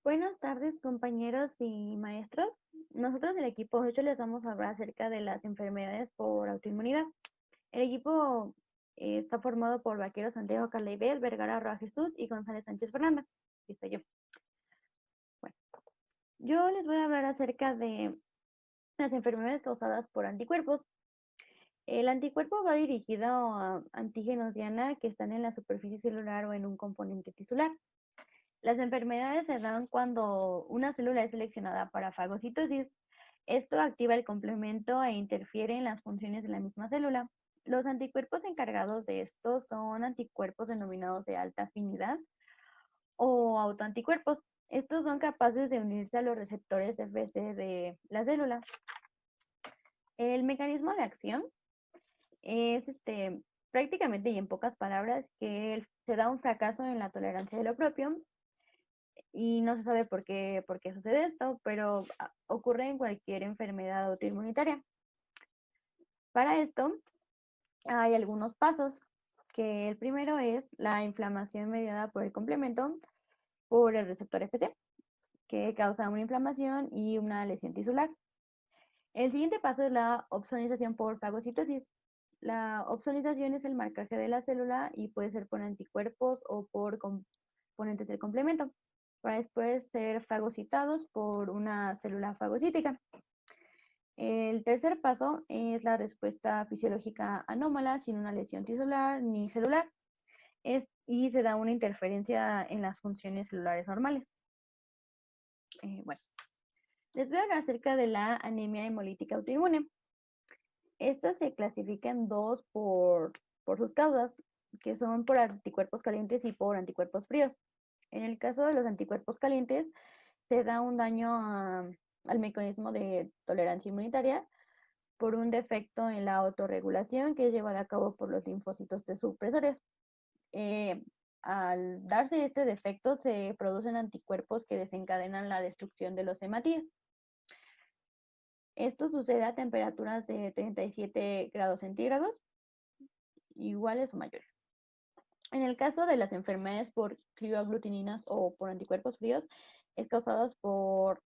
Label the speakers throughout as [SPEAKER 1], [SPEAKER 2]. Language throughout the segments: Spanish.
[SPEAKER 1] Buenas tardes, compañeros y maestros. Nosotros del equipo 8 les vamos a hablar acerca de las enfermedades por autoinmunidad. El equipo está formado por Vaquero Santiago Carleibel, Vergara Roa Jesús y González Sánchez Fernanda. Aquí estoy yo. Bueno, yo les voy a hablar acerca de las enfermedades causadas por anticuerpos. El anticuerpo va dirigido a antígenos diana que están en la superficie celular o en un componente tisular. Las enfermedades se dan cuando una célula es seleccionada para fagocitosis. Esto activa el complemento e interfiere en las funciones de la misma célula. Los anticuerpos encargados de esto son anticuerpos denominados de alta afinidad o autoanticuerpos. Estos son capaces de unirse a los receptores Fc de la célula. El mecanismo de acción es prácticamente y en pocas palabras que se da un fracaso en la tolerancia de lo propio y no se sabe por qué sucede esto, pero ocurre en cualquier enfermedad autoinmunitaria. Para esto hay algunos pasos, que el primero es la inflamación mediada por el complemento por el receptor Fc, que causa una inflamación y una lesión tisular. El siguiente paso es la opsonización por fagocitosis. La opsonización es el marcaje de la célula y puede ser por anticuerpos o por componentes del complemento, para después ser fagocitados por una célula fagocítica. El tercer paso es la respuesta fisiológica anómala sin una lesión tisular ni celular y se da una interferencia en las funciones celulares normales. Bueno, les voy a hablar acerca de la anemia hemolítica autoinmune. Esta se clasifica en dos por sus causas, que son por anticuerpos calientes y por anticuerpos fríos. En el caso de los anticuerpos calientes, se da un daño al mecanismo de tolerancia inmunitaria por un defecto en la autorregulación que es llevada a cabo por los linfocitos T supresores. Al darse este defecto, se producen anticuerpos que desencadenan la destrucción de los hematíes. Esto sucede a temperaturas de 37 grados centígrados, iguales o mayores. En el caso de las enfermedades por crioaglutininas o por anticuerpos fríos, es causadas por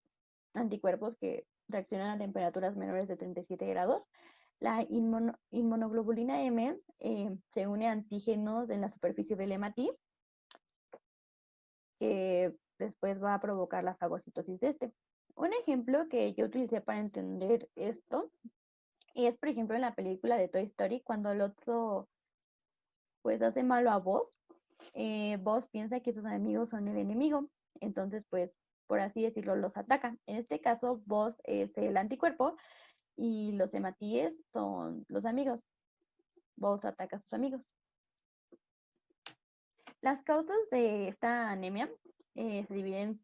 [SPEAKER 1] anticuerpos que reaccionan a temperaturas menores de 37 grados. La inmunoglobulina M se une a antígenos en la superficie del hematí, que después va a provocar la fagocitosis de este. Un ejemplo que yo utilicé para entender esto es, por ejemplo, en la película de Toy Story, cuando Lotso pues hace malo a Buzz. Buzz piensa que sus amigos son el enemigo, entonces pues por así decirlo los ataca. En este caso Buzz es el anticuerpo y los hematíes son los amigos. Buzz ataca a sus amigos. Las causas de esta anemia se dividen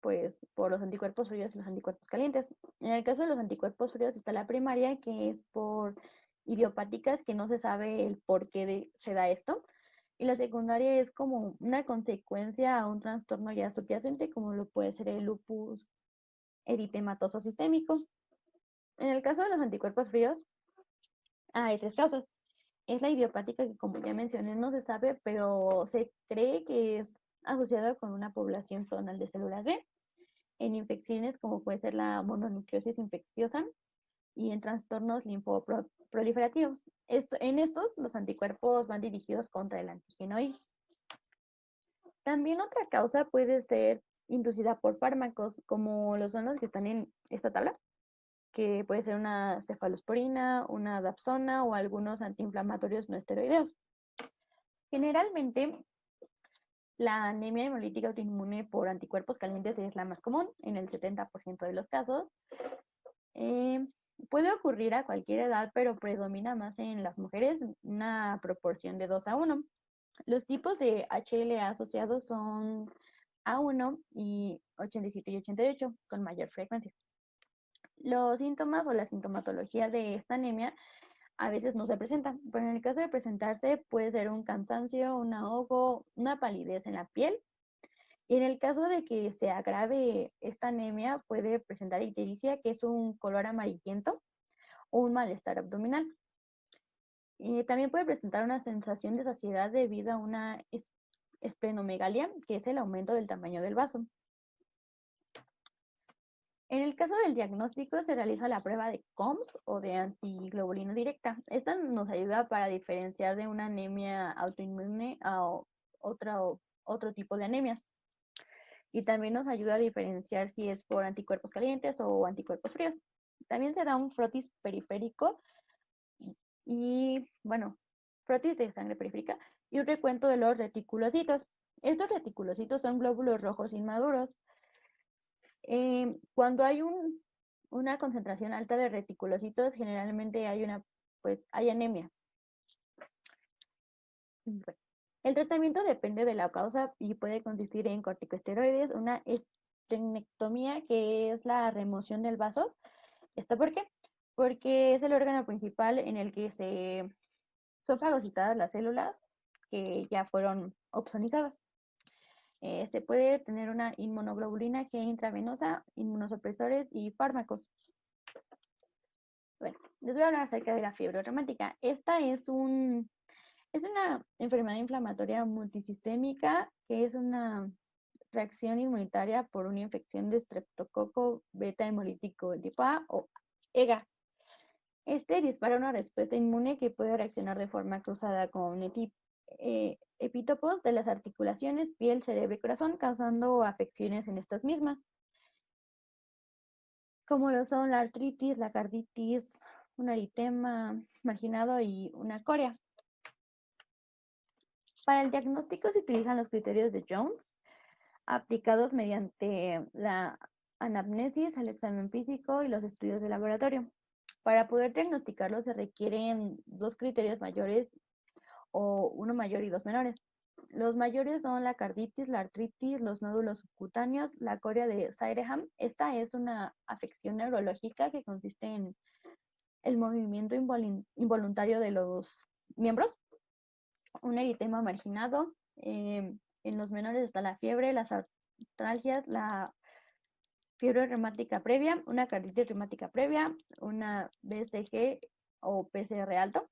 [SPEAKER 1] pues por los anticuerpos fríos y los anticuerpos calientes. En el caso de los anticuerpos fríos está la primaria, que es por idiopáticas, que no se sabe el por qué se da esto. Y la secundaria es como una consecuencia a un trastorno ya subyacente, como lo puede ser el lupus eritematoso sistémico. En el caso de los anticuerpos fríos, hay tres causas. Es la idiopática, que como ya mencioné no se sabe, pero se cree que es asociada con una población clonal de células B en infecciones como puede ser la mononucleosis infecciosa y en trastornos linfoproliferativos. En estos, los anticuerpos van dirigidos contra el antígeno I. También otra causa puede ser inducida por fármacos, como lo son los que están en esta tabla, que puede ser una cefalosporina, una dapsona o algunos antiinflamatorios no esteroideos. Generalmente, la anemia hemolítica autoinmune por anticuerpos calientes es la más común en el 70% de los casos. Puede ocurrir a cualquier edad, pero predomina más en las mujeres, una proporción de 2:1. Los tipos de HLA asociados son A1 y 87 y 88 con mayor frecuencia. Los síntomas o la sintomatología de esta anemia a veces no se presentan, pero en el caso de presentarse puede ser un cansancio, un ahogo, una palidez en la piel. Y en el caso de que se agrave esta anemia, puede presentar ictericia, que es un color amarillento, o un malestar abdominal. Y también puede presentar una sensación de saciedad debido a una esplenomegalia, que es el aumento del tamaño del vaso. En el caso del diagnóstico se realiza la prueba de COMS o de antiglobulina directa. Esta nos ayuda para diferenciar de una anemia autoinmune a otro tipo de anemias. Y también nos ayuda a diferenciar si es por anticuerpos calientes o anticuerpos fríos. También se da un frotis periférico y, bueno, frotis de sangre periférica y un recuento de los reticulocitos. Estos reticulocitos son glóbulos rojos inmaduros. Cuando hay una concentración alta de reticulocitos, generalmente hay anemia. Bueno, el tratamiento depende de la causa y puede consistir en corticosteroides, una estenectomía, que es la remoción del vaso. ¿Esto por qué? Porque es el órgano principal en el que son fagocitadas las células que ya fueron opsonizadas. Se puede tener una inmunoglobulina G intravenosa, inmunosupresores y fármacos. Bueno, les voy a hablar acerca de la fiebre reumática. Esta es una enfermedad inflamatoria multisistémica que es una reacción inmunitaria por una infección de estreptococo beta hemolítico tipo A o EGA. Este dispara una respuesta inmune que puede reaccionar de forma cruzada con epítopos de las articulaciones, piel, cerebro y corazón, causando afecciones en estas mismas, como lo son la artritis, la carditis, un eritema marginado y una corea. Para el diagnóstico se utilizan los criterios de Jones, aplicados mediante la anamnesis, el examen físico y los estudios de laboratorio. Para poder diagnosticarlo se requieren 2 criterios mayores o uno mayor y 2 menores. Los mayores son la carditis, la artritis, los nódulos subcutáneos, la corea de Sydenham. Esta es una afección neurológica que consiste en el movimiento involuntario de los miembros, un eritema marginado. En los menores está la fiebre, las artralgias, la fiebre reumática previa, una carditis reumática previa, una BCG o PCR alto.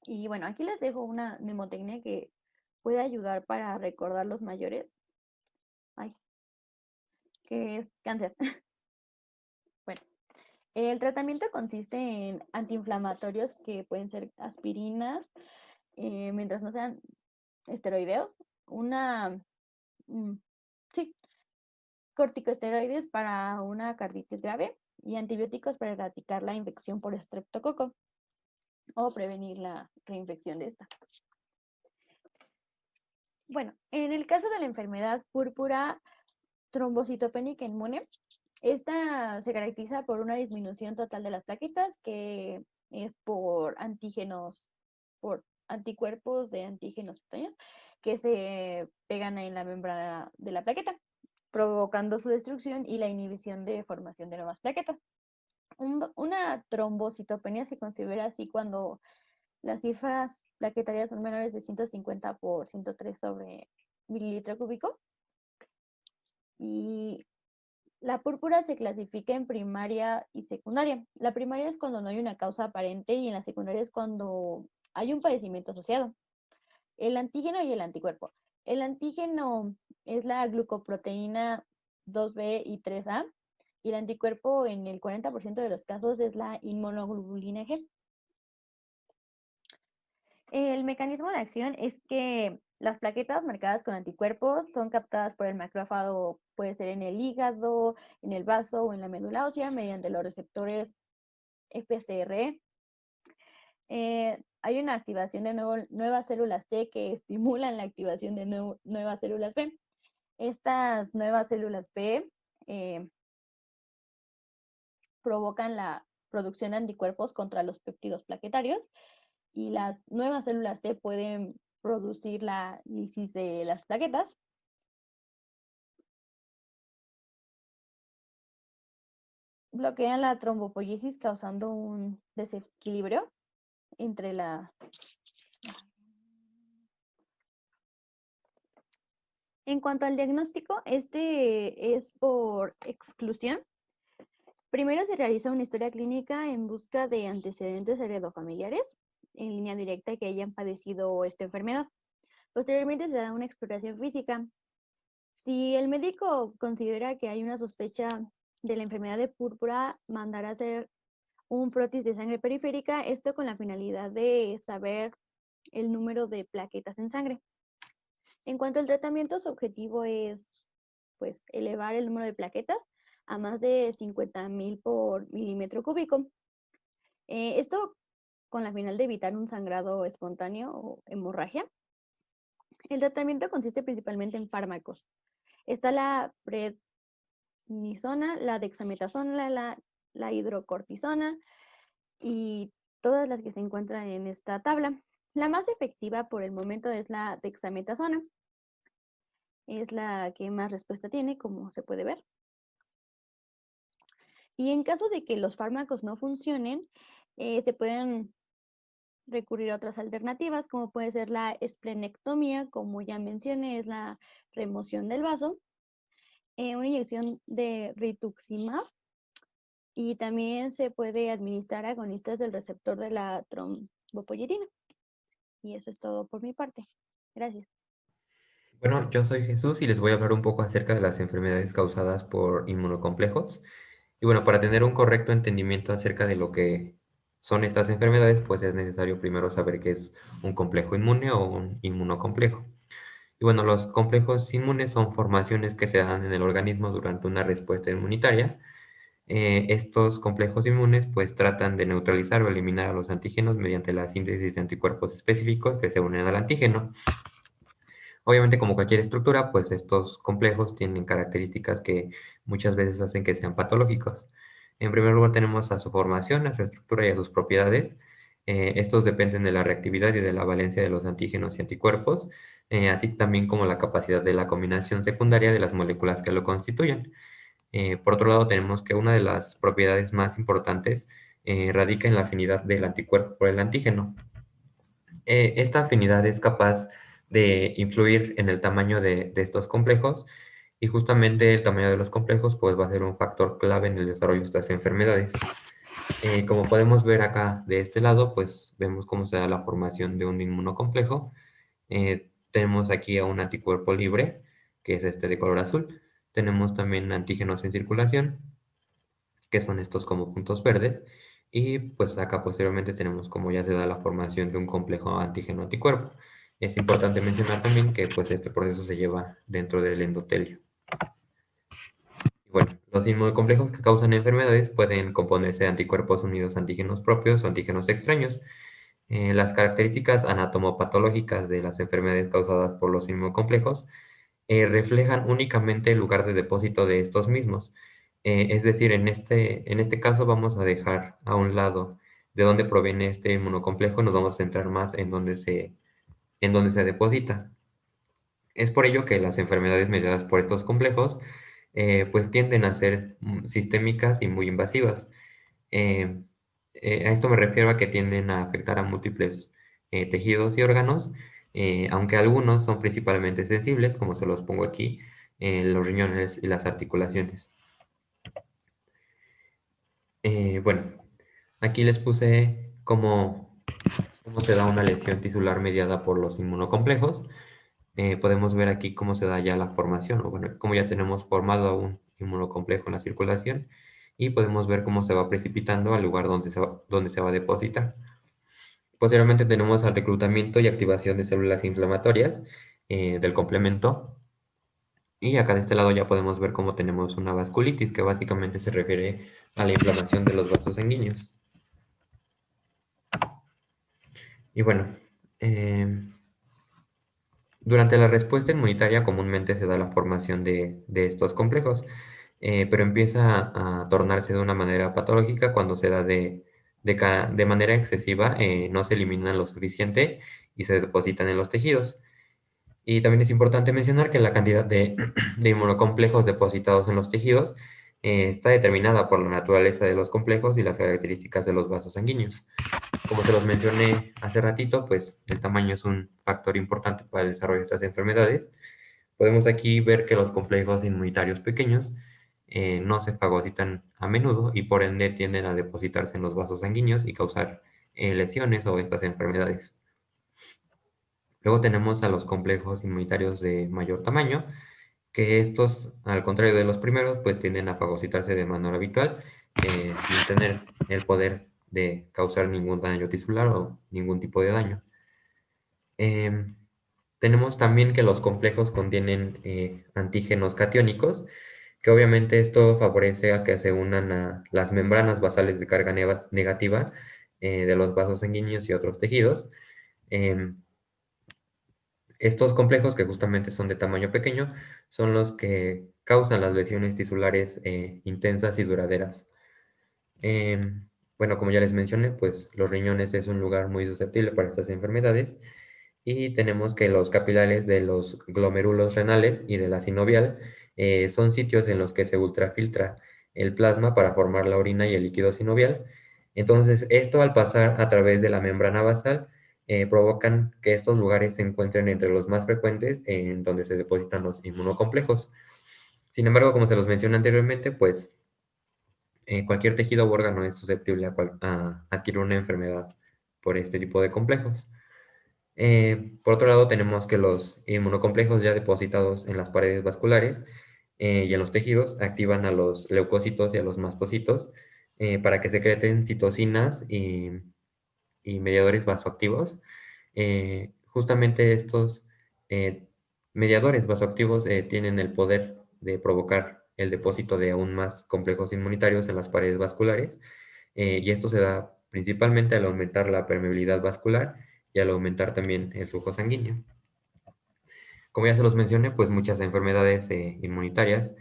[SPEAKER 1] Y bueno, aquí les dejo una mnemotecnia que puede ayudar para recordar los mayores. Ay, que es cáncer. Bueno, el tratamiento consiste en antiinflamatorios que pueden ser aspirinas, mientras no sean esteroideos, sí, corticosteroides para una carditis grave y antibióticos para erradicar la infección por estreptococo o prevenir la reinfección de esta. Bueno, en el caso de la enfermedad púrpura trombocitopénica inmune, esta se caracteriza por una disminución total de las plaquetas, que es por anticuerpos de antígenos extraños que se pegan en la membrana de la plaqueta, provocando su destrucción y la inhibición de formación de nuevas plaquetas. Una trombocitopenia se considera así cuando las cifras plaquetarias son menores de 150 por 103 sobre mililitro cúbico. Y la púrpura se clasifica en primaria y secundaria. La primaria es cuando no hay una causa aparente y en la secundaria es cuando hay un padecimiento asociado. El antígeno y el anticuerpo. El antígeno es la glucoproteína 2B y 3A y el anticuerpo en el 40% de los casos es la inmunoglobulina G. El mecanismo de acción es que las plaquetas marcadas con anticuerpos son captadas por el macrófago, puede ser en el hígado, en el vaso o en la médula ósea, mediante los receptores FcRe. Hay una activación de nuevas células T que estimulan la activación de nuevas células B. Estas nuevas células B provocan la producción de anticuerpos contra los péptidos plaquetarios y las nuevas células T pueden producir la lisis de las plaquetas. Bloquean la trombopoiesis causando un desequilibrio entre la... En cuanto al diagnóstico, este es por exclusión. Primero se realiza una historia clínica en busca de antecedentes heredofamiliares en línea directa que hayan padecido esta enfermedad. Posteriormente se da una exploración física. Si el médico considera que hay una sospecha de la enfermedad de púrpura mandar a hacer un frotis de sangre periférica, esto con la finalidad de saber el número de plaquetas en sangre. En cuanto al tratamiento, su objetivo es pues elevar el número de plaquetas a más de 50,000 por milímetro cúbico. Esto con la final de evitar un sangrado espontáneo o hemorragia. El tratamiento consiste principalmente en fármacos. Está la prednisona, la dexametasona, la hidrocortisona y todas las que se encuentran en esta tabla. La más efectiva por el momento es la dexametasona. Es la que más respuesta tiene, como se puede ver. Y en caso de que los fármacos no funcionen, se pueden recurrir a otras alternativas, como puede ser la esplenectomía, como ya mencioné, es la remoción del vaso, una inyección de rituximab, y también se puede administrar agonistas del receptor de la trombopoyetina. Y eso es todo por mi parte. Gracias.
[SPEAKER 2] Bueno, yo soy Jesús y les voy a hablar un poco acerca de las enfermedades causadas por inmunocomplejos. Y bueno, para tener un correcto entendimiento acerca de lo que son estas enfermedades, pues es necesario primero saber qué es un complejo inmune o un inmunocomplejo. Y bueno, los complejos inmunes son formaciones que se dan en el organismo durante una respuesta inmunitaria. Estos complejos inmunes pues tratan de neutralizar o eliminar a los antígenos mediante la síntesis de anticuerpos específicos que se unen al antígeno. Obviamente, como cualquier estructura, pues estos complejos tienen características que muchas veces hacen que sean patológicos. En primer lugar, tenemos a su formación, a su estructura y a sus propiedades. Estos dependen de la reactividad y de la valencia de los antígenos y anticuerpos, así también como la capacidad de la combinación secundaria de las moléculas que lo constituyen. Por otro lado, tenemos que una de las propiedades más importantes radica en la afinidad del anticuerpo por el antígeno. Esta afinidad es capaz de influir en el tamaño de estos complejos, y justamente el tamaño de los complejos pues va a ser un factor clave en el desarrollo de estas enfermedades. Como podemos ver acá de este lado, pues vemos cómo se da la formación de un inmunocomplejo. Tenemos aquí a un anticuerpo libre, que es este de color azul. Tenemos también antígenos en circulación, que son estos como puntos verdes. Y pues acá posteriormente tenemos cómo ya se da la formación de un complejo antígeno-anticuerpo. Es importante mencionar también que pues este proceso se lleva dentro del endotelio. Bueno, los inmunocomplejos que causan enfermedades pueden componerse de anticuerpos unidos a antígenos propios o antígenos extraños. Las características anatomopatológicas de las enfermedades causadas por los inmunocomplejos reflejan únicamente el lugar de depósito de estos mismos. Es decir, en este caso vamos a dejar a un lado de dónde proviene este inmunocomplejo, nos vamos a centrar más en dónde se deposita. Es por ello que las enfermedades mediadas por estos complejos pues tienden a ser sistémicas y muy invasivas. Eh, a esto me refiero a que tienden a afectar a múltiples tejidos y órganos, aunque algunos son principalmente sensibles, como se los pongo aquí, los riñones y las articulaciones. Bueno, aquí les puse cómo se da una lesión tisular mediada por los inmunocomplejos. Podemos ver aquí cómo se da ya la formación, o bueno, cómo ya tenemos formado a un inmunocomplejo en la circulación, y podemos ver cómo se va precipitando al lugar donde se va a depositar. Posteriormente tenemos al reclutamiento y activación de células inflamatorias del complemento. Y acá de este lado ya podemos ver cómo tenemos una vasculitis, que básicamente se refiere a la inflamación de los vasos sanguíneos. Y bueno, durante la respuesta inmunitaria comúnmente se da la formación de estos complejos, pero empieza a tornarse de una manera patológica cuando se da de manera excesiva, no se eliminan lo suficiente y se depositan en los tejidos. Y también es importante mencionar que la cantidad de inmunocomplejos depositados en los tejidos está determinada por la naturaleza de los complejos y las características de los vasos sanguíneos. Como se los mencioné hace ratito, pues el tamaño es un factor importante para el desarrollo de estas enfermedades. Podemos aquí ver que los complejos inmunitarios pequeños no se fagocitan a menudo y por ende tienden a depositarse en los vasos sanguíneos y causar lesiones o estas enfermedades. Luego tenemos a los complejos inmunitarios de mayor tamaño. que estos, al contrario de los primeros, pues tienden a fagocitarse de manera habitual, sin tener el poder de causar ningún daño tisular o ningún tipo de daño. Em, Tenemos también que los complejos contienen antígenos catiónicos, que obviamente esto favorece a que se unan a las membranas basales de carga negativa de los vasos sanguíneos y otros tejidos. Em, Estos complejos, que justamente son de tamaño pequeño, son los que causan las lesiones tisulares intensas y duraderas. Em, bueno, como ya les mencioné, pues los riñones es un lugar muy susceptible para estas enfermedades y tenemos que los capilares de los glomérulos renales y de la sinovial son sitios en los que se ultrafiltra el plasma para formar la orina y el líquido sinovial. Entonces, esto al pasar a través de la membrana basal provocan que estos lugares se encuentren entre los más frecuentes en donde se depositan los inmunocomplejos. Sin embargo, como se los mencioné anteriormente, pues cualquier tejido o órgano es susceptible a adquirir una enfermedad por este tipo de complejos. Por otro lado, tenemos que los inmunocomplejos ya depositados en las paredes vasculares y en los tejidos activan a los leucocitos y a los mastocitos para que secreten citocinas y mediadores vasoactivos. Justamente estos eh, mediadores vasoactivos tienen el poder de provocar el depósito de aún más complejos inmunitarios en las paredes vasculares y esto se da principalmente al aumentar la permeabilidad vascular y al aumentar también el flujo sanguíneo. Como ya se los mencioné, pues muchas enfermedades inmunitarias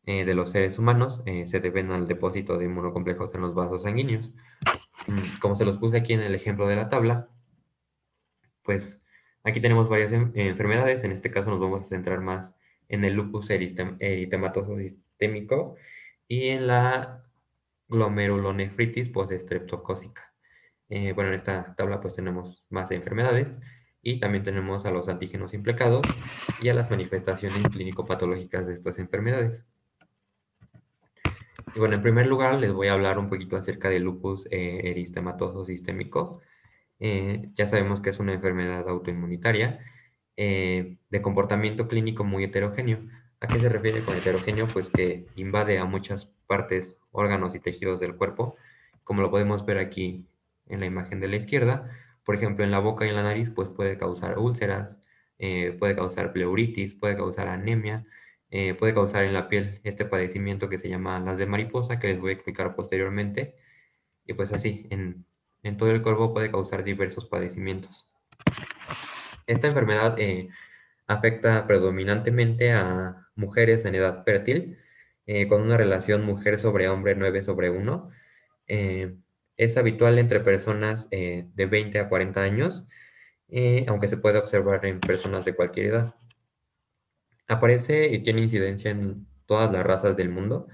[SPEAKER 2] de los seres humanos se deben al depósito de inmunocomplejos en los vasos sanguíneos. Como se los puse aquí en el ejemplo de la tabla, pues aquí tenemos varias enfermedades. En este caso nos vamos a centrar más en el lupus eritematoso sistémico y en la glomerulonefritis postestreptocócica. Bueno, en esta tabla pues tenemos más enfermedades y también tenemos a los antígenos implicados y a las manifestaciones clínico-patológicas de estas enfermedades. Y bueno, en primer lugar les voy a hablar un poquito acerca del lupus eritematoso sistémico. Ya sabemos que es una enfermedad autoinmunitaria de comportamiento clínico muy heterogéneo. ¿A qué se refiere con heterogéneo? Pues que invade a muchas partes, órganos y tejidos del cuerpo, como lo podemos ver aquí en la imagen de la izquierda. Por ejemplo, en la boca y en la nariz, pues puede causar úlceras, puede causar pleuritis, puede causar anemia, puede causar en la piel este padecimiento que se llama las de mariposa, que les voy a explicar posteriormente. Y pues así, en todo el cuerpo puede causar diversos padecimientos. Esta enfermedad afecta predominantemente a mujeres en edad fértil, con una relación mujer sobre hombre 9/1. Eh, es habitual entre personas de 20 a 40 años, aunque se puede observar en personas de cualquier edad. Aparece y tiene incidencia en todas las razas del mundo,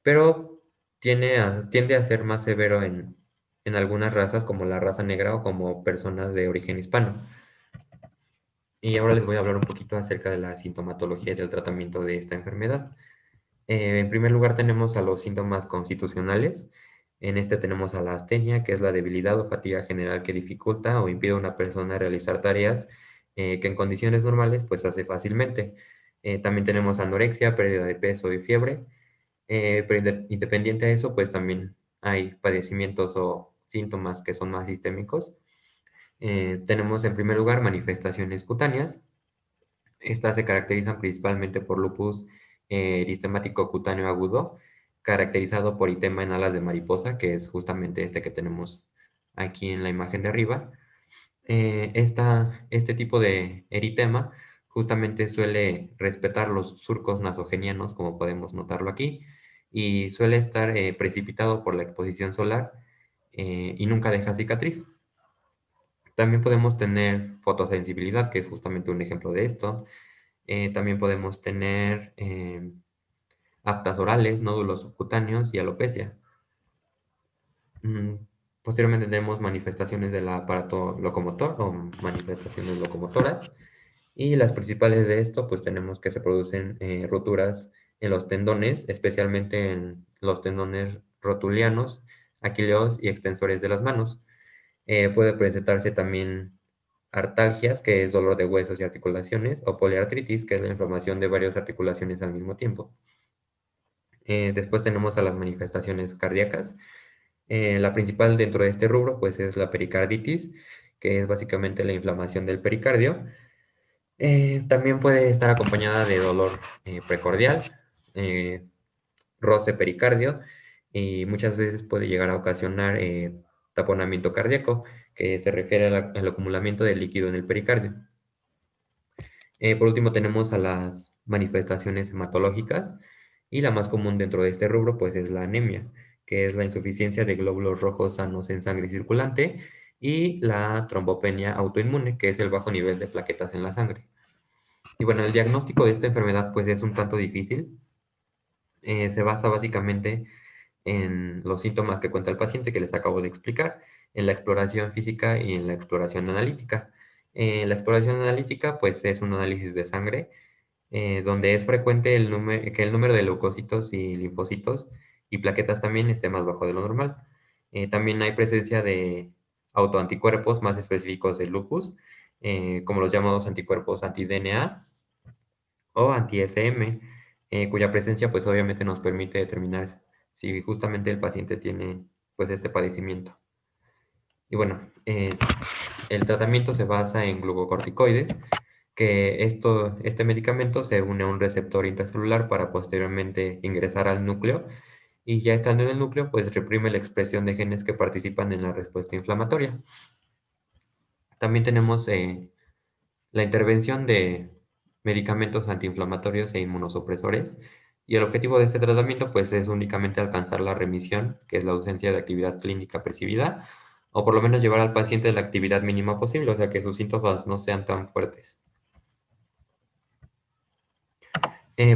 [SPEAKER 2] pero tiende a ser más severo en algunas razas como la raza negra o como personas de origen hispano. Y ahora les voy a hablar un poquito acerca de la sintomatología y del tratamiento de esta enfermedad. En primer lugar tenemos a los síntomas constitucionales. En este tenemos a la astenia, que es la debilidad o fatiga general que dificulta o impide a una persona realizar tareas que en condiciones normales pues hace fácilmente. También tenemos anorexia, pérdida de peso y fiebre. Pero independiente de eso, pues también hay padecimientos o síntomas que son más sistémicos. Tenemos en primer lugar manifestaciones cutáneas. Estas se caracterizan principalmente por lupus eristemático cutáneo agudo, caracterizado por eritema en alas de mariposa, que es justamente este que tenemos aquí en la imagen de arriba. Este tipo de eritema justamente suele respetar los surcos nasogenianos, como podemos notarlo aquí, y suele estar precipitado por la exposición solar y nunca deja cicatriz. También podemos tener fotosensibilidad, que es justamente un ejemplo de esto. También podemos tener aftas orales, nódulos subcutáneos y alopecia. Mm, Posteriormente tenemos manifestaciones del aparato locomotor o manifestaciones locomotoras. Y las principales de esto, pues tenemos que se producen roturas en los tendones, especialmente en los tendones rotulianos, aquileos y extensores de las manos. Puede presentarse también artalgias, que es dolor de huesos y articulaciones, o poliartritis, que es la inflamación de varias articulaciones al mismo tiempo. Después tenemos a las manifestaciones cardíacas. La principal dentro de este rubro pues es la pericarditis, que es básicamente la inflamación del pericardio. También puede estar acompañada de dolor precordial, eh, roce pericardio, y muchas veces puede llegar a ocasionar taponamiento cardíaco, que se refiere al acumulamiento de líquido en el pericardio. Por último tenemos a las manifestaciones hematológicas, y la más común dentro de este rubro pues es la anemia, que es la insuficiencia de glóbulos rojos sanos en sangre circulante, y la trombopenia autoinmune, que es el bajo nivel de plaquetas en la sangre. Y bueno, el diagnóstico de esta enfermedad pues es un tanto difícil. Se basa básicamente en los síntomas que cuenta el paciente que les acabo de explicar, en la exploración física y en la exploración analítica. La exploración analítica pues es un análisis de sangre, donde es frecuente que el número de leucocitos y linfocitos y plaquetas también esté más bajo de lo normal. También hay presencia de autoanticuerpos más específicos del lupus, como los llamados anticuerpos anti-DNA o anti-SM, cuya presencia pues obviamente nos permite determinar si justamente el paciente tiene pues este padecimiento. Y bueno, el tratamiento se basa en glucocorticoides, que este medicamento se une a un receptor intracelular para posteriormente ingresar al núcleo, y ya estando en el núcleo pues reprime la expresión de genes que participan en la respuesta inflamatoria. También tenemos la intervención de medicamentos antiinflamatorios e inmunosupresores, y el objetivo de este tratamiento pues es únicamente alcanzar la remisión, que es la ausencia de actividad clínica percibida, o por lo menos llevar al paciente la actividad mínima posible, o sea que sus síntomas no sean tan fuertes.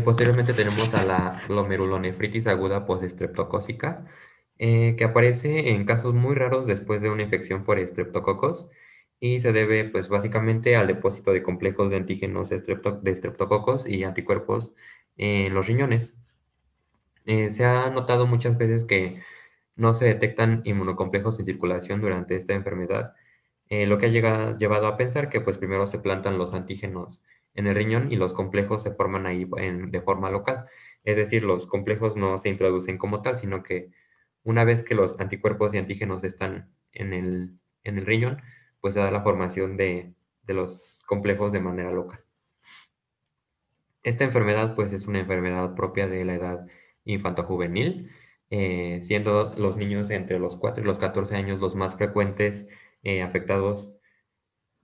[SPEAKER 2] Posteriormente tenemos a la glomerulonefritis aguda postestreptocócica, que aparece en casos muy raros después de una infección por estreptococos, y se debe pues básicamente al depósito de complejos de antígenos de estreptococos y anticuerpos en los riñones. Se ha notado muchas veces que no se detectan inmunocomplejos en circulación durante esta enfermedad, lo que ha llevado a pensar que pues primero se plantan los antígenos en el riñón y los complejos se forman ahí de forma local. Es decir, los complejos no se introducen como tal, sino que una vez que los anticuerpos y antígenos están en el riñón, pues se da la formación de los complejos de manera local. Esta enfermedad pues es una enfermedad propia de la edad infantojuvenil, siendo los niños entre los 4 y los 14 años los más frecuentes afectados.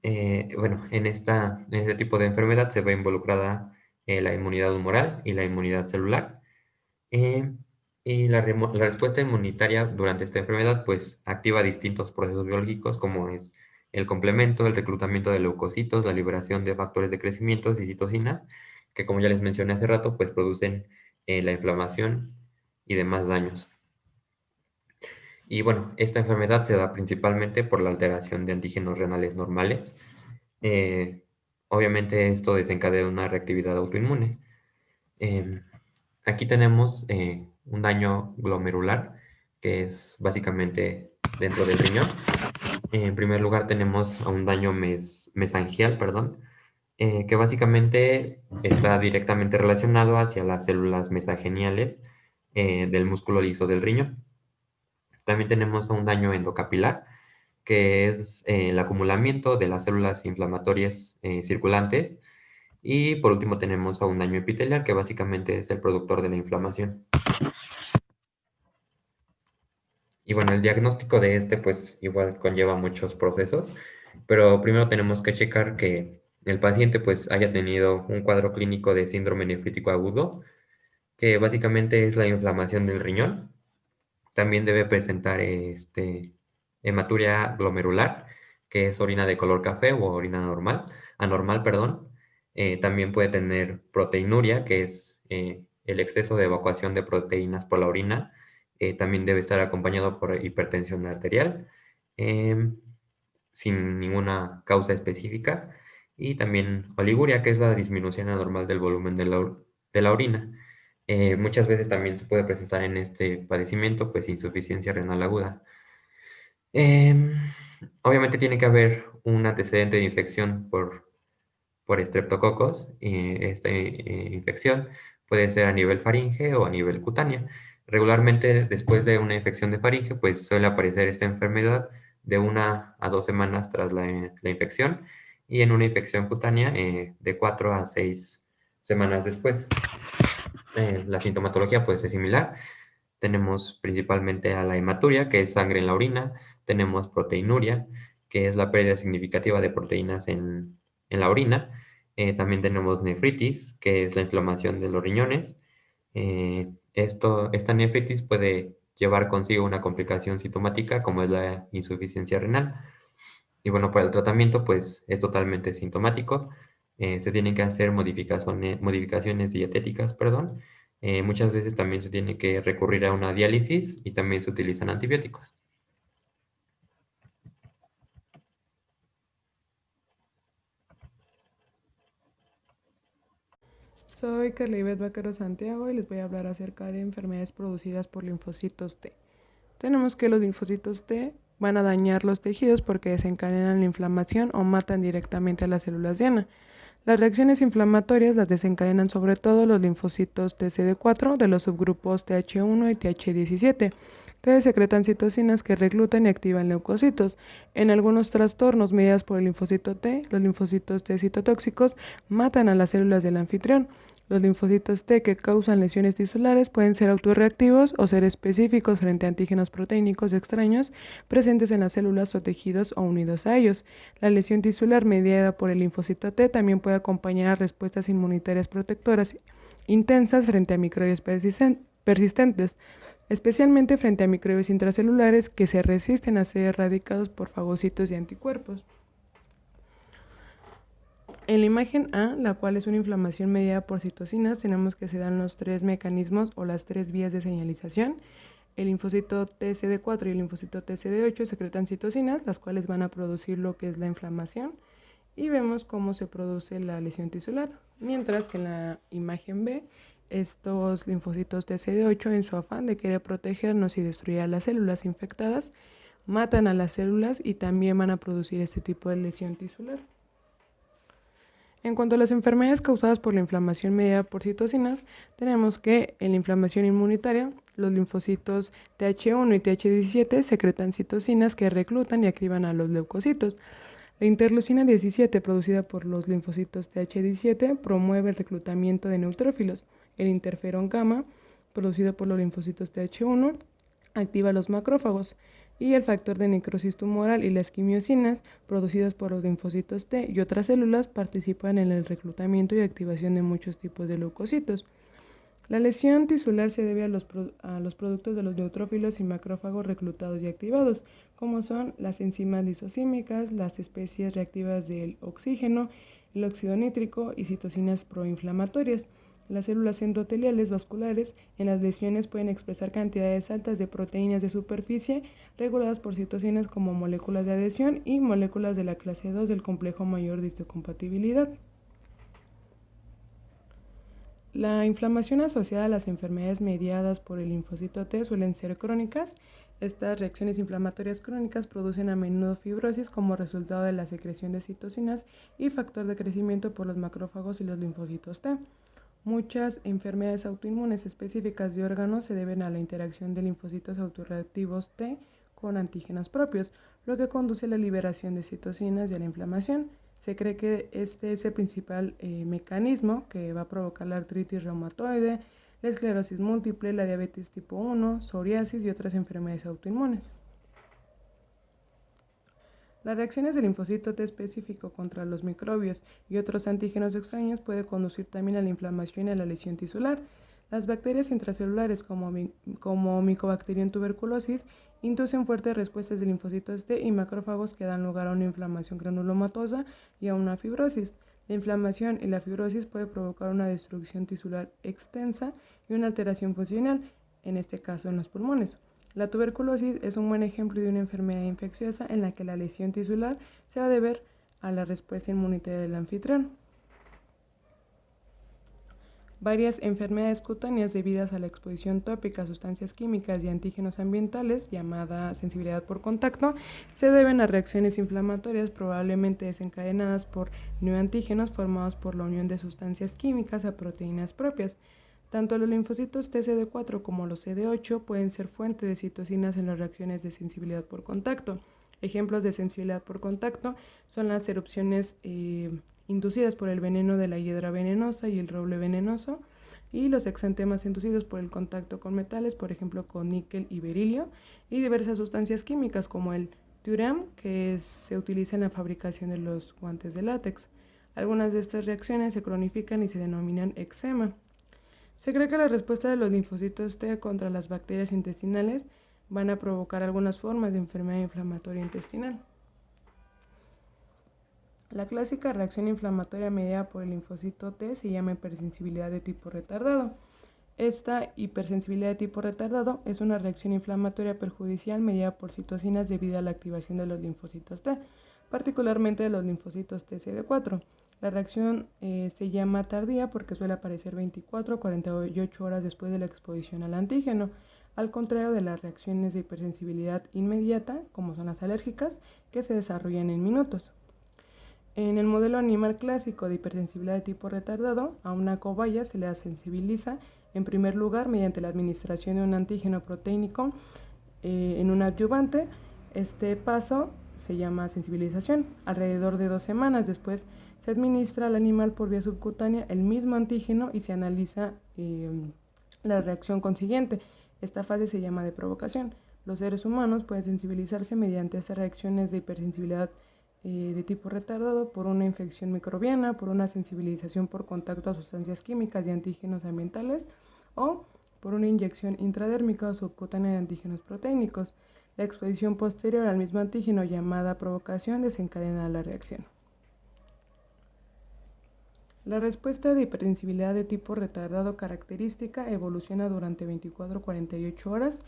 [SPEAKER 2] Bueno, en este tipo de enfermedad se ve involucrada la inmunidad humoral y la inmunidad celular. eh, y la respuesta inmunitaria durante esta enfermedad pues activa distintos procesos biológicos, como es el complemento, el reclutamiento de leucocitos, la liberación de factores de crecimiento y citocinas, que como ya les mencioné hace rato, pues producen la inflamación y demás daños. Y bueno, esta enfermedad se da principalmente por la alteración de antígenos renales normales. Eh, Obviamente esto desencadena una reactividad autoinmune. Em, Aquí tenemos un daño glomerular, que es básicamente dentro del riñón. En primer lugar tenemos a un daño mesangial, perdón, que básicamente está directamente relacionado hacia las células mesageniales del músculo liso del riñón. También tenemos a un daño endocapilar, que es el acumulamiento de las células inflamatorias circulantes. Y por último tenemos a un daño epitelial, que básicamente es el productor de la inflamación. Y bueno, el diagnóstico de este pues igual conlleva muchos procesos, pero primero tenemos que checar que el paciente pues haya tenido un cuadro clínico de síndrome nefrítico agudo, que básicamente es la inflamación del riñón. También debe presentar hematuria glomerular, que es orina de color café o orina anormal, perdón. También puede tener proteinuria, que es el exceso de evacuación de proteínas por la orina. También debe estar acompañado por hipertensión arterial, em, sin ninguna causa específica. Y también oliguria, que es la disminución anormal del volumen de la orina. Muchas veces también se puede presentar en este padecimiento pues insuficiencia renal aguda. Em, Obviamente tiene que haber un antecedente de infección por estreptococos. Esta infección puede ser a nivel faringe o a nivel cutáneo. Regularmente, después de una infección de faringe, pues suele aparecer esta enfermedad de 1 a 2 semanas tras la infección, y en una infección cutánea de 4 a 6 semanas después. La sintomatología puede ser similar. Tenemos principalmente a la hematuria, que es sangre en la orina. Tenemos proteinuria, que es la pérdida significativa de proteínas en la orina. También tenemos nefritis, que es la inflamación de los riñones. Esta nefritis puede llevar consigo una complicación sintomática como es la insuficiencia renal. Y bueno, para el tratamiento pues es totalmente sintomático. Se tienen que hacer modificaciones dietéticas, perdón. Muchas veces también se tiene que recurrir a una diálisis y también se utilizan antibióticos.
[SPEAKER 3] Soy Carlibet Vaquero Santiago y les voy a hablar acerca de enfermedades producidas por linfocitos T. Tenemos que los linfocitos T van a dañar los tejidos porque desencadenan la inflamación o matan directamente a las células diana. Las reacciones inflamatorias las desencadenan sobre todo los linfocitos TCD4 de los subgrupos Th1 y Th17, que secretan citocinas que reclutan y activan leucocitos. En algunos trastornos mediados por el linfocito T, los linfocitos T citotóxicos matan a las células del anfitrión. Los linfocitos T que causan lesiones tisulares pueden ser autorreactivos o ser específicos frente a antígenos proteínicos extraños presentes en las células o tejidos o unidos a ellos. La lesión tisular mediada por el linfocito T también puede acompañar a respuestas inmunitarias protectoras intensas frente a microbios persistentes, especialmente frente a microbios intracelulares que se resisten a ser erradicados por fagocitos y anticuerpos. En la imagen A, la cual es una inflamación mediada por citocinas, tenemos que se dan los tres mecanismos o las tres vías de señalización. El linfocito TCD4 y el linfocito TCD8 secretan citocinas, las cuales van a producir lo que es la inflamación, y vemos cómo se produce la lesión tisular. Mientras que en la imagen B, estos linfocitos TCD8, en su afán de querer protegernos y destruir a las células infectadas, matan a las células y también van a producir este tipo de lesión tisular. En cuanto a las enfermedades causadas por la inflamación mediada por citocinas, tenemos que en la inflamación inmunitaria, los linfocitos Th1 y Th17 secretan citocinas que reclutan y activan a los leucocitos. La interleucina 17, producida por los linfocitos Th17, promueve el reclutamiento de neutrófilos. El interferón gamma, producido por los linfocitos Th1, activa los macrófagos. Y el factor de necrosis tumoral y las quimiosinas, producidas por los linfocitos T y otras células, participan en el reclutamiento y activación de muchos tipos de leucocitos. La lesión tisular se debe a los productos de los neutrófilos y macrófagos reclutados y activados, como son las enzimas lisosímicas, las especies reactivas del oxígeno, el óxido nítrico y citocinas proinflamatorias. Las células endoteliales vasculares en las lesiones pueden expresar cantidades altas de proteínas de superficie reguladas por citocinas como moléculas de adhesión y moléculas de la clase 2 del complejo mayor de histocompatibilidad. La inflamación asociada a las enfermedades mediadas por el linfocito T suelen ser crónicas. Estas reacciones inflamatorias crónicas producen a menudo fibrosis como resultado de la secreción de citocinas y factor de crecimiento por los macrófagos y los linfocitos T. Muchas enfermedades autoinmunes específicas de órganos se deben a la interacción de linfocitos autorreactivos T con antígenos propios, lo que conduce a la liberación de citocinas y a la inflamación. Se cree que este es el principal mecanismo que va a provocar la artritis reumatoide, la esclerosis múltiple, la diabetes tipo 1, psoriasis y otras enfermedades autoinmunes. Las reacciones del linfocito T específico contra los microbios y otros antígenos extraños puede conducir también a la inflamación y a la lesión tisular. Las bacterias intracelulares como Mycobacterium tuberculosis inducen fuertes respuestas de linfocitos T y macrófagos que dan lugar a una inflamación granulomatosa y a una fibrosis. La inflamación y la fibrosis puede provocar una destrucción tisular extensa y una alteración funcional, en este caso en los pulmones. La tuberculosis es un buen ejemplo de una enfermedad infecciosa en la que la lesión tisular se va a deber a la respuesta inmunitaria del anfitrión. Varias enfermedades cutáneas debidas a la exposición tópica a sustancias químicas y antígenos ambientales, llamada sensibilidad por contacto, se deben a reacciones inflamatorias probablemente desencadenadas por neoantígenos formados por la unión de sustancias químicas a proteínas propias. Tanto los linfocitos TCD4 como los CD8 pueden ser fuente de citocinas en las reacciones de sensibilidad por contacto. Ejemplos de sensibilidad por contacto son las erupciones inducidas por el veneno de la hiedra venenosa y el roble venenoso, y los exantemas inducidos por el contacto con metales, por ejemplo con níquel y berilio, y diversas sustancias químicas como el TURAM, que se utiliza en la fabricación de los guantes de látex. Algunas de estas reacciones se cronifican y se denominan eczema. Se cree que la respuesta de los linfocitos T contra las bacterias intestinales van a provocar algunas formas de enfermedad inflamatoria intestinal. La clásica reacción inflamatoria mediada por el linfocito T se llama hipersensibilidad de tipo retardado. Esta hipersensibilidad de tipo retardado es una reacción inflamatoria perjudicial mediada por citocinas debido a la activación de los linfocitos T, particularmente de los linfocitos TCD4. La reacción se llama tardía porque suele aparecer 24 a 48 horas después de la exposición al antígeno, al contrario de las reacciones de hipersensibilidad inmediata, como son las alérgicas, que se desarrollan en minutos. En el modelo animal clásico de hipersensibilidad de tipo retardado, a una cobaya se le sensibiliza en primer lugar mediante la administración de un antígeno proteínico en un adyuvante. Este paso se llama sensibilización. Alrededor de 2 semanas después se administra al animal por vía subcutánea el mismo antígeno y se analiza la reacción consiguiente. Esta fase se llama de provocación. Los seres humanos pueden sensibilizarse mediante estas reacciones de hipersensibilidad de tipo retardado por una infección microbiana, por una sensibilización por contacto a sustancias químicas y antígenos ambientales o por una inyección intradérmica o subcutánea de antígenos proteínicos. La exposición posterior al mismo antígeno llamada provocación desencadena la reacción. La respuesta de hipersensibilidad de tipo retardado característica evoluciona durante 24 a 48 horas.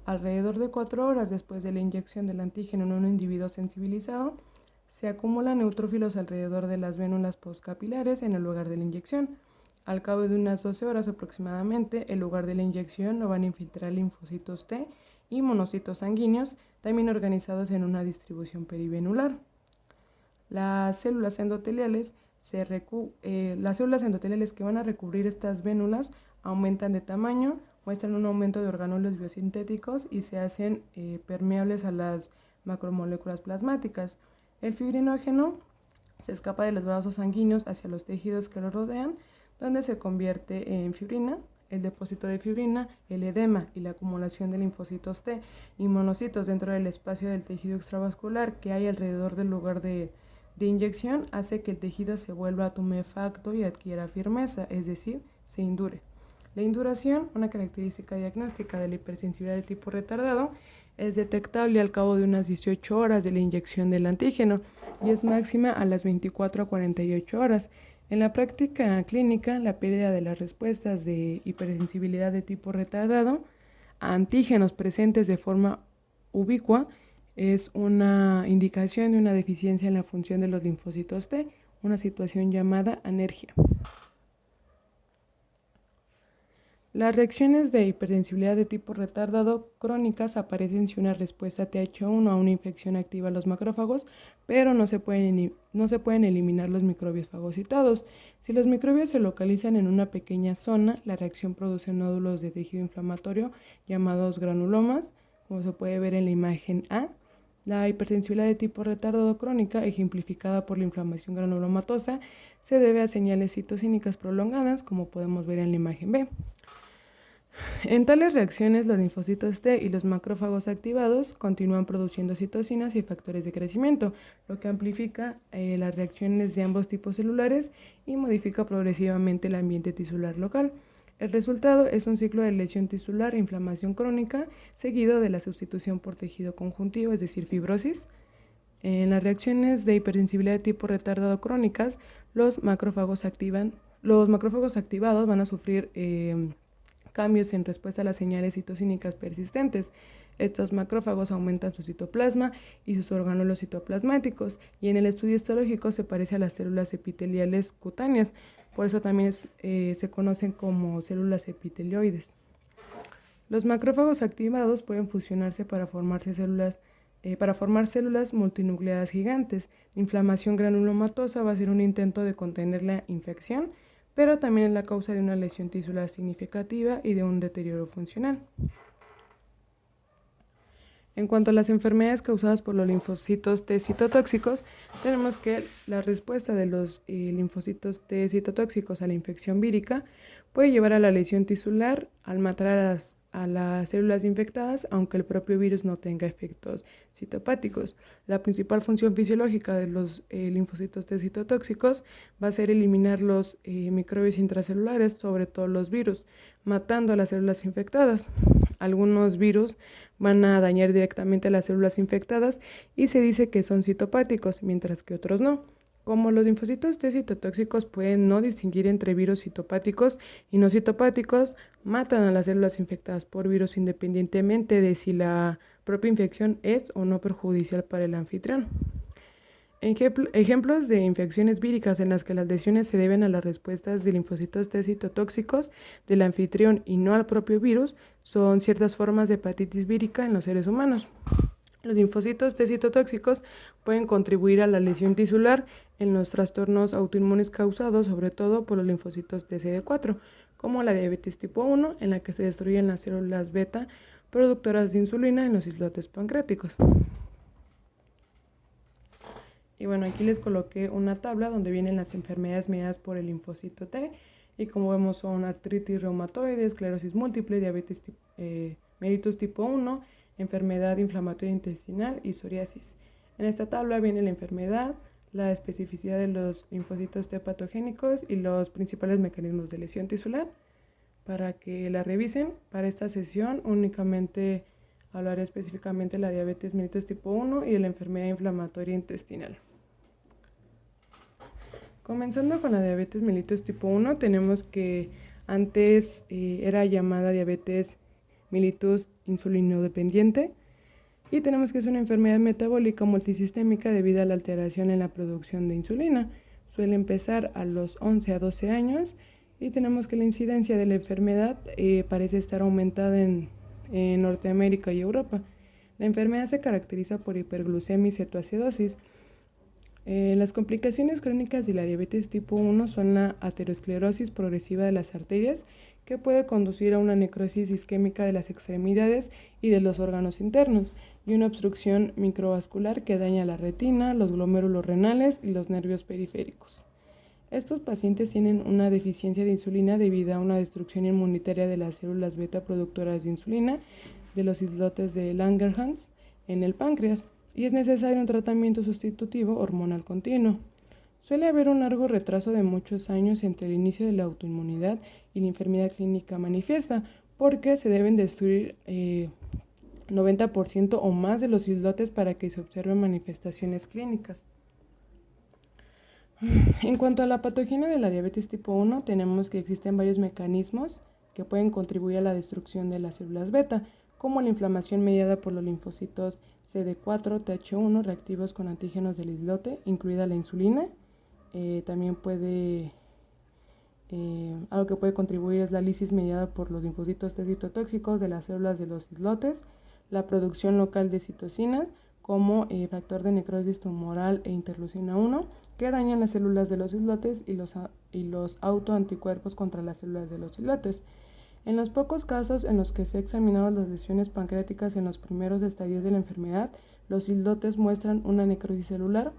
[SPEAKER 3] Alrededor de 4 horas después de la inyección del antígeno en un individuo sensibilizado, se acumulan neutrófilos alrededor de las vénulas postcapilares en el lugar de la inyección. Al cabo de unas 12 horas aproximadamente, el lugar de la inyección lo van a infiltrar linfocitos T y monocitos sanguíneos, también organizados en una distribución perivenular. Las células endoteliales que van a recubrir estas vénulas aumentan de tamaño, muestran un aumento de orgánulos biosintéticos y se hacen permeables a las macromoléculas plasmáticas. El fibrinógeno se escapa de los vasos sanguíneos hacia los tejidos que lo rodean, donde se convierte en fibrina. El depósito de fibrina, el edema y la acumulación de linfocitos T y monocitos dentro del espacio del tejido extravascular que hay alrededor del lugar de inyección hace que el tejido se vuelva tumefacto y adquiera firmeza, es decir, se indure. La induración, una característica diagnóstica de la hipersensibilidad de tipo retardado, es detectable al cabo de unas 18 horas de la inyección del antígeno y es máxima a las 24 a 48 horas. En la práctica clínica, la pérdida de las respuestas de hipersensibilidad de tipo retardado a antígenos presentes de forma ubicua es una indicación de una deficiencia en la función de los linfocitos T, una situación llamada anergia. Las reacciones de hipersensibilidad de tipo retardado crónicas aparecen si una respuesta Th1 a una infección activa los macrófagos, pero no se pueden eliminar los microbios fagocitados. Si los microbios se localizan en una pequeña zona, la reacción produce nódulos de tejido inflamatorio llamados granulomas, como se puede ver en la imagen A. La hipersensibilidad de tipo retardado crónica, ejemplificada por la inflamación granulomatosa, se debe a señales citocínicas prolongadas, como podemos ver en la imagen B. En tales reacciones, los linfocitos T y los macrófagos activados continúan produciendo citocinas y factores de crecimiento, lo que amplifica las reacciones de ambos tipos celulares y modifica progresivamente el ambiente tisular local. El resultado es un ciclo de lesión tisular e inflamación crónica, seguido de la sustitución por tejido conjuntivo, es decir, fibrosis. En las reacciones de hipersensibilidad de tipo retardado crónicas, los macrófagos activados van a sufrir cambios en respuesta a las señales citocínicas persistentes. Estos macrófagos aumentan su citoplasma y sus orgánulos citoplasmáticos, y en el estudio histológico se parece a las células epiteliales cutáneas, por eso también se conocen como células epitelioides. Los macrófagos activados pueden fusionarse para formar células multinucleadas gigantes. La inflamación granulomatosa va a ser un intento de contener la infección, pero también es la causa de una lesión tisular significativa y de un deterioro funcional. En cuanto a las enfermedades causadas por los linfocitos T citotóxicos, tenemos que la respuesta de los linfocitos T citotóxicos a la infección vírica puede llevar a la lesión tisular al matar a las células infectadas, aunque el propio virus no tenga efectos citopáticos. La principal función fisiológica de los linfocitos T citotóxicos va a ser eliminar los microbios intracelulares, sobre todo los virus, matando a las células infectadas. Algunos virus van a dañar directamente a las células infectadas y se dice que son citopáticos, mientras que otros no. Como los linfocitos T citotóxicos pueden no distinguir entre virus citopáticos y no citopáticos, matan a las células infectadas por virus independientemente de si la propia infección es o no perjudicial para el anfitrión. Ejemplos de infecciones víricas en las que las lesiones se deben a las respuestas de linfocitos T citotóxicos del anfitrión y no al propio virus son ciertas formas de hepatitis vírica en los seres humanos. Los linfocitos T citotóxicos pueden contribuir a la lesión tisular en los trastornos autoinmunes causados sobre todo por los linfocitos TCD4, como la diabetes tipo 1, en la que se destruyen las células beta productoras de insulina en los islotes pancreáticos. Y bueno, aquí les coloqué una tabla donde vienen las enfermedades mediadas por el linfocito T, y como vemos son artritis reumatoide, esclerosis múltiple, diabetes mellitus tipo 1, enfermedad inflamatoria intestinal y psoriasis. En esta tabla viene la enfermedad, la especificidad de los linfocitos T patogénicos y los principales mecanismos de lesión tisular para que la revisen. Para esta sesión únicamente hablaré específicamente de la diabetes mellitus tipo 1 y de la enfermedad inflamatoria intestinal. Comenzando con la diabetes mellitus tipo 1, tenemos que antes era llamada diabetes mellitus insulinodependiente, y tenemos que es una enfermedad metabólica multisistémica debido a la alteración en la producción de insulina. Suele empezar a los 11 a 12 años y tenemos que la incidencia de la enfermedad parece estar aumentada en Norteamérica y Europa. La enfermedad se caracteriza por hiperglucemia y cetoacidosis. Las complicaciones crónicas de la diabetes tipo 1 son la aterosclerosis progresiva de las arterias, que puede conducir a una necrosis isquémica de las extremidades y de los órganos internos, y una obstrucción microvascular que daña la retina, los glomérulos renales y los nervios periféricos. Estos pacientes tienen una deficiencia de insulina debido a una destrucción inmunitaria de las células beta productoras de insulina de los islotes de Langerhans en el páncreas, y es necesario un tratamiento sustitutivo hormonal continuo. Suele haber un largo retraso de muchos años entre el inicio de la autoinmunidad y la enfermedad clínica manifiesta, porque se deben destruir 90% o más de los islotes para que se observen manifestaciones clínicas. En cuanto a la patogenia de la diabetes tipo 1, tenemos que existen varios mecanismos que pueden contribuir a la destrucción de las células beta, como la inflamación mediada por los linfocitos CD4, TH1 reactivos con antígenos del islote, incluida la insulina. También algo que puede contribuir es la lisis mediada por los linfocitos T citotóxicos de las células de los islotes, la producción local de citocinas como factor de necrosis tumoral e interleucina 1, que dañan las células de los islotes y los autoanticuerpos contra las células de los islotes. En los pocos casos en los que se han examinado las lesiones pancreáticas en los primeros estadios de la enfermedad, los islotes muestran una necrosis celular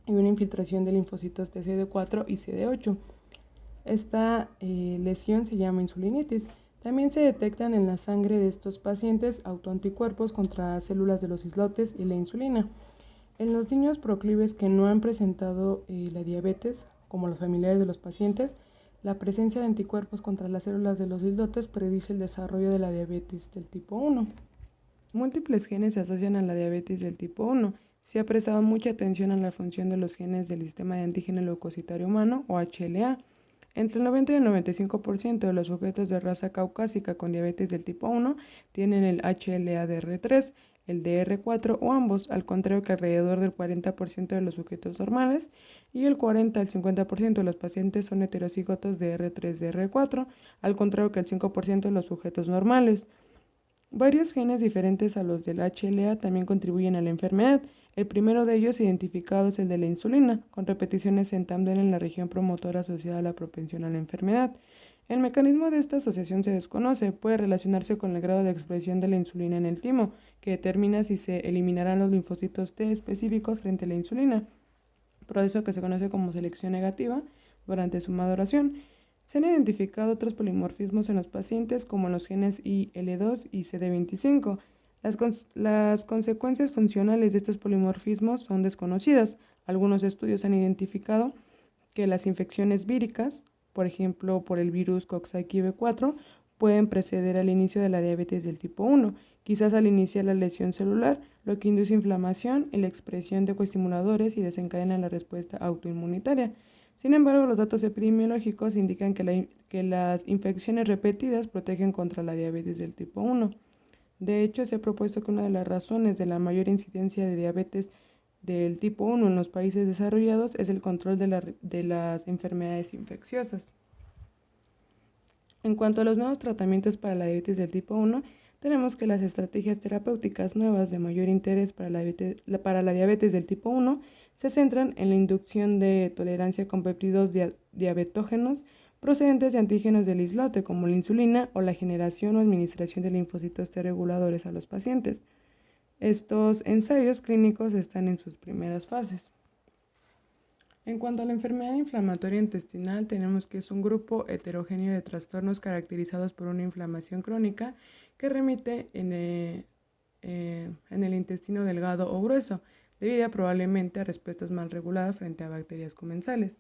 [SPEAKER 3] y una infiltración de linfocitos TCD4 y CD8. Esta lesión se llama insulinitis. También se detectan en la sangre de estos pacientes autoanticuerpos contra células de los islotes y la insulina. En los niños proclives que no han presentado la diabetes, como los familiares de los pacientes, la presencia de anticuerpos contra las células de los islotes predice el desarrollo de la diabetes del tipo 1. Múltiples genes se asocian a la diabetes del tipo 1. Se ha prestado mucha atención a la función de los genes del sistema de antígeno leucocitario humano, o HLA. Entre el 90 y el 95% de los sujetos de raza caucásica con diabetes del tipo 1 tienen el HLA-DR3, el DR4 o ambos, al contrario que alrededor del 40% de los sujetos normales y el 40 al 50% de los pacientes son heterocigotos de R3-DR4, al contrario que el 5% de los sujetos normales. Varios genes diferentes a los del HLA también contribuyen a la enfermedad. El primero de ellos identificado es el de la insulina, con repeticiones en tándem en la región promotora asociada a la propensión a la enfermedad. El mecanismo de esta asociación se desconoce, puede relacionarse con el grado de expresión de la insulina en el timo, que determina si se eliminarán los linfocitos T específicos frente a la insulina, proceso que se conoce como selección negativa durante su maduración. Se han identificado otros polimorfismos en los pacientes como los genes IL2 y CD25. Las consecuencias funcionales de estos polimorfismos son desconocidas. Algunos estudios han identificado que las infecciones víricas, por ejemplo por el virus Coxsackie-B4, pueden preceder al inicio de la diabetes del tipo 1, quizás al iniciar la lesión celular, lo que induce inflamación y la expresión de coestimuladores y desencadena la respuesta autoinmunitaria. Sin embargo, los datos epidemiológicos indican que las infecciones repetidas protegen contra la diabetes del tipo 1. De hecho, se ha propuesto que una de las razones de la mayor incidencia de diabetes del tipo 1 en los países desarrollados es el control de las enfermedades infecciosas. En cuanto a los nuevos tratamientos para la diabetes del tipo 1, tenemos que las estrategias terapéuticas nuevas de mayor interés para la diabetes del tipo 1 se centran en la inducción de tolerancia con péptidos diabetógenos procedentes de antígenos del islote, como la insulina, o la generación o administración de linfocitos T reguladores a los pacientes. Estos ensayos clínicos están en sus primeras fases. En cuanto a la enfermedad inflamatoria intestinal, tenemos que es un grupo heterogéneo de trastornos caracterizados por una inflamación crónica que remite en el intestino delgado o grueso, debido probablemente a respuestas mal reguladas frente a bacterias comensales.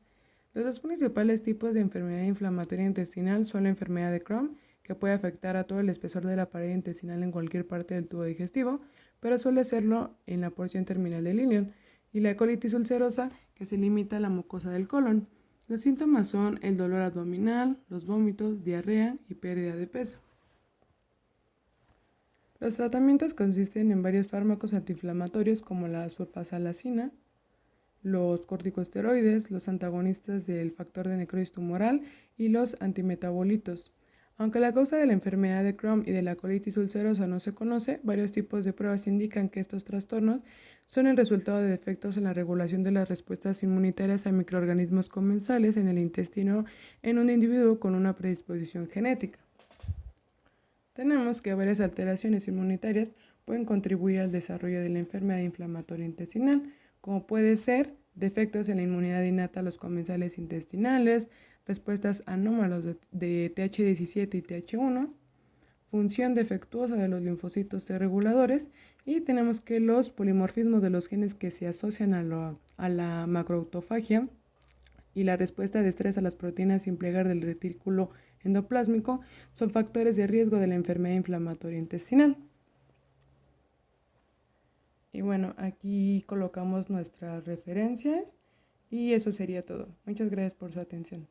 [SPEAKER 3] Los dos principales tipos de enfermedad inflamatoria intestinal son la enfermedad de Crohn, que puede afectar a todo el espesor de la pared intestinal en cualquier parte del tubo digestivo, pero suele serlo en la porción terminal del ileón, y la colitis ulcerosa, que se limita a la mucosa del colon. Los síntomas son el dolor abdominal, los vómitos, diarrea y pérdida de peso. Los tratamientos consisten en varios fármacos antiinflamatorios como la sulfasalazina, los corticosteroides, los antagonistas del factor de necrosis tumoral y los antimetabolitos. Aunque la causa de la enfermedad de Crohn y de la colitis ulcerosa no se conoce, varios tipos de pruebas indican que estos trastornos son el resultado de defectos en la regulación de las respuestas inmunitarias a microorganismos comensales en el intestino en un individuo con una predisposición genética. Tenemos que varias alteraciones inmunitarias pueden contribuir al desarrollo de la enfermedad inflamatoria intestinal, como puede ser defectos en la inmunidad innata a los comensales intestinales, respuestas anómalas de TH17 y TH1, función defectuosa de los linfocitos T reguladores, y tenemos que los polimorfismos de los genes que se asocian a la macroautofagia y la respuesta de estrés a las proteínas sin plegar del retículo endoplásmico son factores de riesgo de la enfermedad inflamatoria intestinal. Y bueno, aquí colocamos nuestras referencias y eso sería todo. Muchas gracias por su atención.